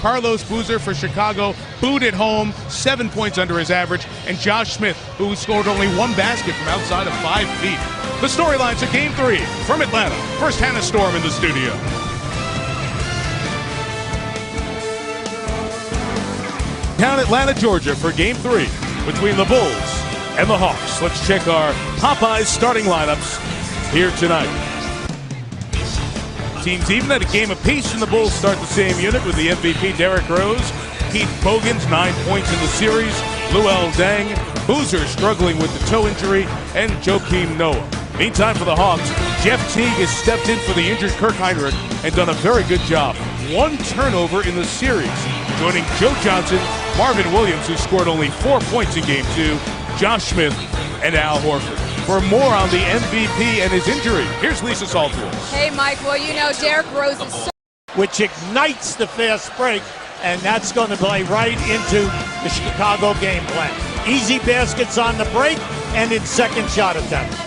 Carlos Boozer for Chicago, booed at home, 7 points under his average, and Josh Smith, who scored only one basket from outside of 5 feet. The storylines of Game 3 from Atlanta. First, Hannah Storm in the studio. Down Atlanta, Georgia for Game 3 between the Bulls and the Hawks. Let's check our Popeyes starting lineups here tonight. Teams even at a game apiece, and the Bulls start the same unit with the MVP Derrick Rose, Keith Bogans, 9 points in the series, Luol Deng, Boozer struggling with the toe injury, and Joakim Noah. Meantime, for the Hawks, Jeff Teague has stepped in for the injured Kirk Heinrich and done a very good job. 1 turnover in the series, joining Joe Johnson, Marvin Williams, who scored only 4 points in Game 2, Josh Smith, and Al Horford. For more on the MVP and his injury, here's Lisa Salters. Hey, Mike. Well, you know, Derrick Rose is so... Which ignites the fast break, and that's going to play right into the Chicago game plan. Easy baskets on the break and in second shot attempts.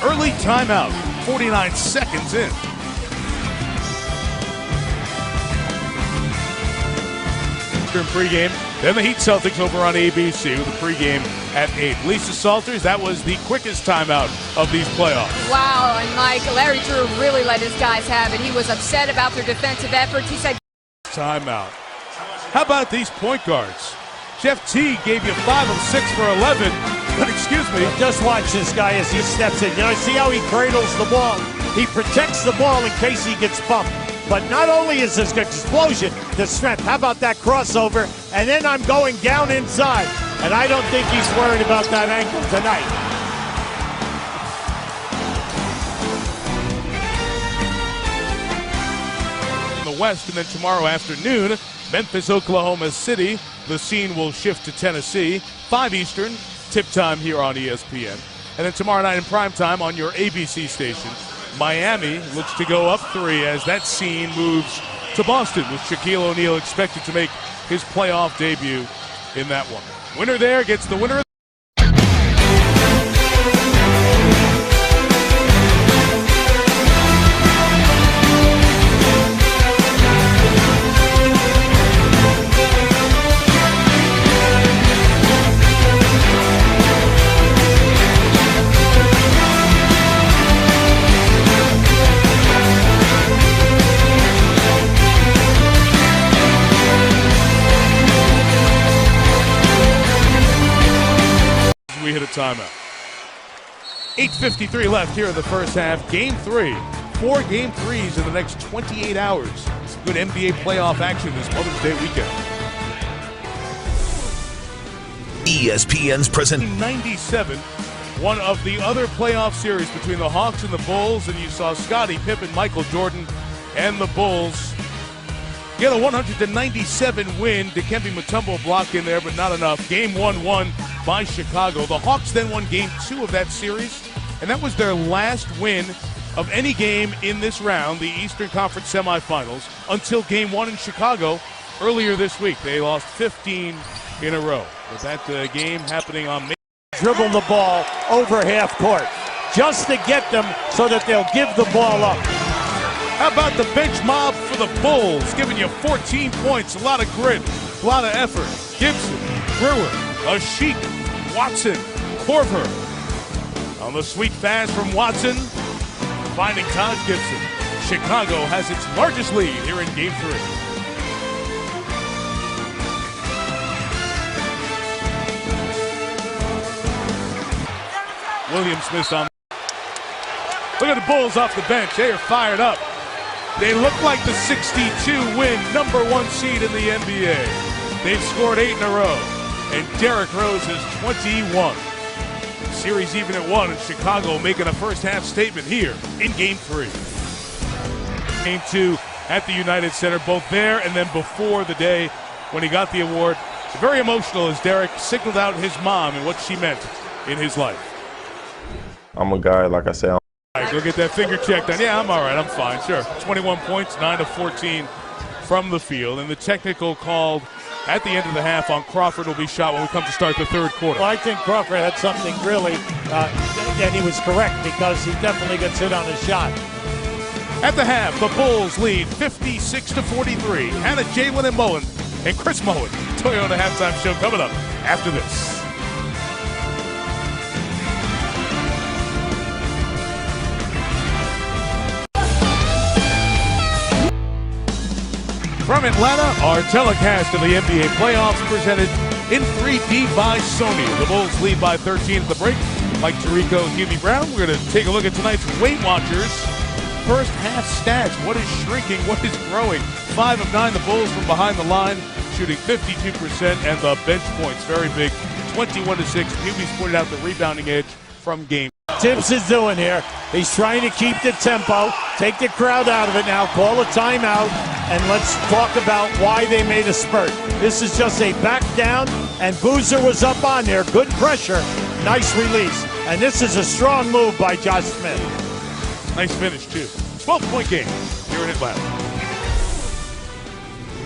Early timeout, 49 seconds in. Pregame, then the Heat Celtics over on ABC with the pregame at 8. Lisa Salters, that was the quickest timeout of these playoffs. Wow, and Mike, Larry Drew really let his guys have it. He was upset about their defensive efforts. He said, timeout. How about these point guards? Jeff Teague gave you 5 of 6 for 11, but excuse me. Just watch this guy as he steps in. You know, see how he cradles the ball? He protects the ball in case he gets bumped. But not only is this explosion, the strength, how about that crossover? And then I'm going down inside. And I don't think he's worried about that ankle tonight. In the West, and then tomorrow afternoon, Memphis, Oklahoma City. The scene will shift to Tennessee. 5 Eastern, tip time here on ESPN. And then tomorrow night in primetime on your ABC station, Miami looks to go up 3 as that scene moves to Boston, with Shaquille O'Neal expected to make his playoff debut in that one. Winner there gets the winner. We hit a timeout. 8:53 left here in the first half. Game 3. 4 Game 3s in the next 28 hours. Good NBA playoff action this Mother's Day weekend. ESPN's present 97. One of the other playoff series between the Hawks and the Bulls, and you saw Scottie Pippen, Michael Jordan, and the Bulls get a 197 win. Dikembe Mutombo block in there, but not enough. Game 1 won by Chicago. The Hawks then won Game 2 of that series, and that was their last win of any game in this round, the Eastern Conference Semifinals, until Game 1 in Chicago earlier this week. They lost 15 in a row. With that game happening on May. Dribble the ball over half court just to get them so that they'll give the ball up. How about the bench mob for the Bulls, giving you 14 points, a lot of grit, a lot of effort. Gibson, Brewer, Ashik, Watson, Korver. On the sweet pass from Watson, finding Taj Gibson. Chicago has its largest lead here in Game 3. Williams missed on. Look at the Bulls off the bench. They are fired up. They look like the 62-win #1 seed in the NBA. They've scored 8 in a row. And Derrick Rose is 21. Series even at 1, and Chicago making a first half statement here in Game 3. Game 2 at the United Center, both there and then before the day when he got the award. Very emotional as Derrick signaled out his mom and what she meant in his life. I'm a guy, like I said. All right, go get that finger checked on. Yeah, I'm all right. I'm fine. Sure. 21 points, 9 of 14 from the field. And the technical called at the end of the half on Crawford will be shot when we come to start the third quarter. Well, I think Crawford had something really, and he was correct because he definitely gets hit on his shot. At the half, the Bulls lead 56-43. Hannah, Jalen, and Mullen, and Chris Mullen. Toyota halftime show coming up after this. From Atlanta, our telecast of the NBA playoffs presented in 3D by Sony. The Bulls lead by 13 at the break. Like Tirico and Hubie Brown, we're going to take a look at tonight's Weight Watchers. First half stats. What is shrinking? What is growing? 5 of 9, the Bulls from behind the line, shooting 52%, and the bench points, very big, 21-6. Hubie's pointed out the rebounding edge from game. Tibbs is doing here. He's trying to keep the tempo, take the crowd out of it now, call a timeout, and let's talk about why they made a spurt. This is just a back down, and Boozer was up on there. Good pressure, nice release. And this is a strong move by Josh Smith. Nice finish, too. 12-point game here in Atlanta.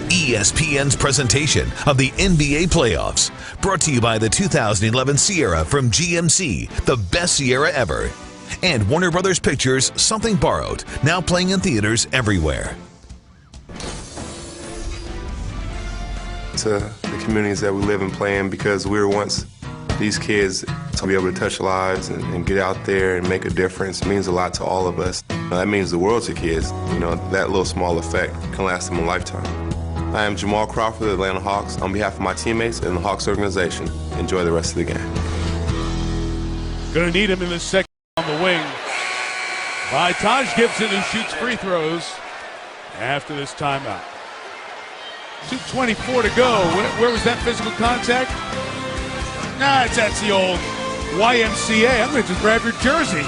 ESPN's presentation of the NBA playoffs, brought to you by the 2011 Sierra from GMC, the best Sierra ever, and Warner Brothers Pictures' Something Borrowed, now playing in theaters everywhere. To the communities that we live and play in, because we were once these kids, to be able to touch lives and get out there and make a difference means a lot to all of us. That means the world to kids. You know, that little small effect can last them a lifetime. I am Jamal Crawford of the Atlanta Hawks. On behalf of my teammates and the Hawks organization, enjoy the rest of the game. Going to need him in the second on the wing by Taj Gibson, who shoots free throws after this timeout. 2:24 to go. Where was that physical contact? That's the old YMCA. I'm going to just grab your jersey.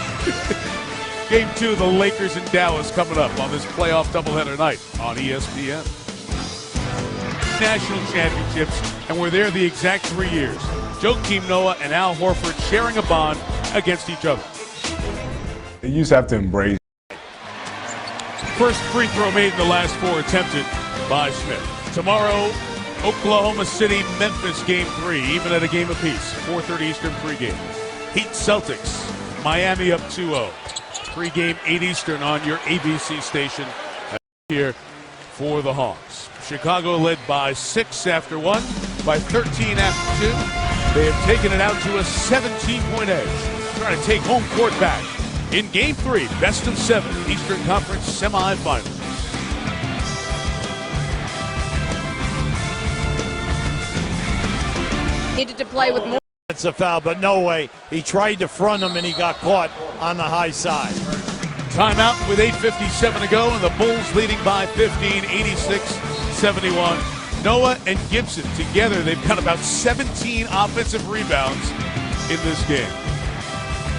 Game 2 of the Lakers in Dallas coming up on this playoff doubleheader night on ESPN. National championships, and we're there the exact 3 years. Joakim Noah and Al Horford sharing a bond against each other. You just have to embrace. First free throw made in the last 4 attempted by Smith. Tomorrow, Oklahoma City, Memphis, game 3, even at a game apiece. 4:30 Eastern pregame. Heat Celtics, Miami up 2-0. Pregame 8 Eastern on your ABC station here for the Hawks. Chicago led by 6 after 1, by 13 after 2. They have taken it out to a 17-point edge. Trying to take home court back in game 3, best of 7, Eastern Conference semifinals. Needed to play with more. It's a foul, but no way. He tried to front him and he got caught on the high side. Timeout with 8:57 to go, and the Bulls leading by 15, 86-71. Noah and Gibson together, they've got about 17 offensive rebounds in this game.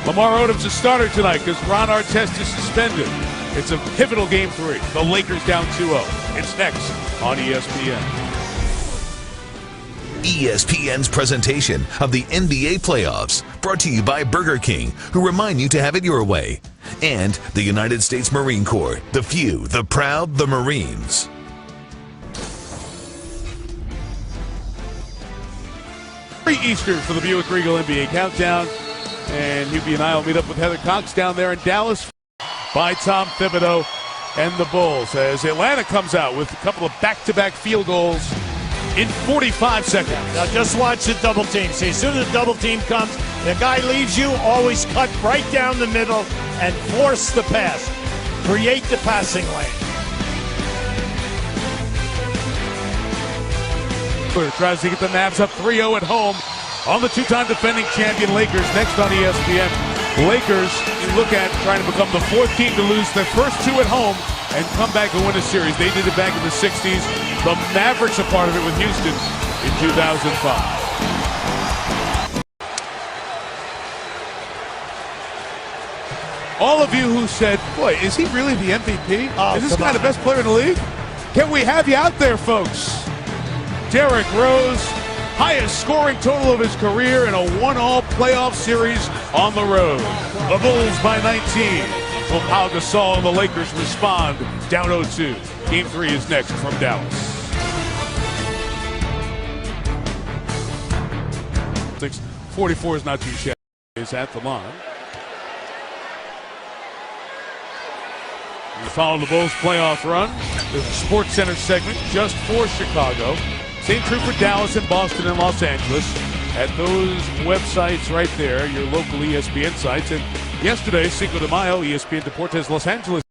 Lamar Odom's a starter tonight because Ron Artest is suspended. It's a pivotal game 3. The Lakers down 2-0. It's next on ESPN. ESPN's presentation of the NBA playoffs, brought to you by Burger King, who remind you to have it your way, and the United States Marine Corps, the few, the proud, the Marines. Eastern for the Buick Regal NBA Countdown, and Hubie and I will meet up with Heather Cox down there in Dallas by Tom Thibodeau and the Bulls as Atlanta comes out with a couple of back-to-back field goals in 45 seconds. Now just watch the double team. See, as soon as the double team comes, the guy leaves you, always cut right down the middle and force the pass. Create the passing lane. Tries to get the Mavs up 3-0 at home on the 2-time defending champion Lakers. Next on ESPN, Lakers, you look at trying to become the 4th team to lose their first 2 at home and come back and win a series. They did it back in the 60s. The Mavericks are part of it with Houston in 2005. All of you who said, boy, is he really the MVP? Is this guy the best player in the league? Can we have you out there, folks? Derrick Rose, highest scoring total of his career in a 1-all playoff series on the road. The Bulls by 19. Will Pau Gasol and the Lakers respond down 0-2. Game 3 is next from Dallas. 44 is not too shabby. Is at the line. You follow the Bulls' playoff run. There's a Sports Center segment just for Chicago. Same true for Dallas and Boston and Los Angeles. At those websites right there, your local ESPN sites. And yesterday, Cinco de Mayo, ESPN Deportes Los Angeles.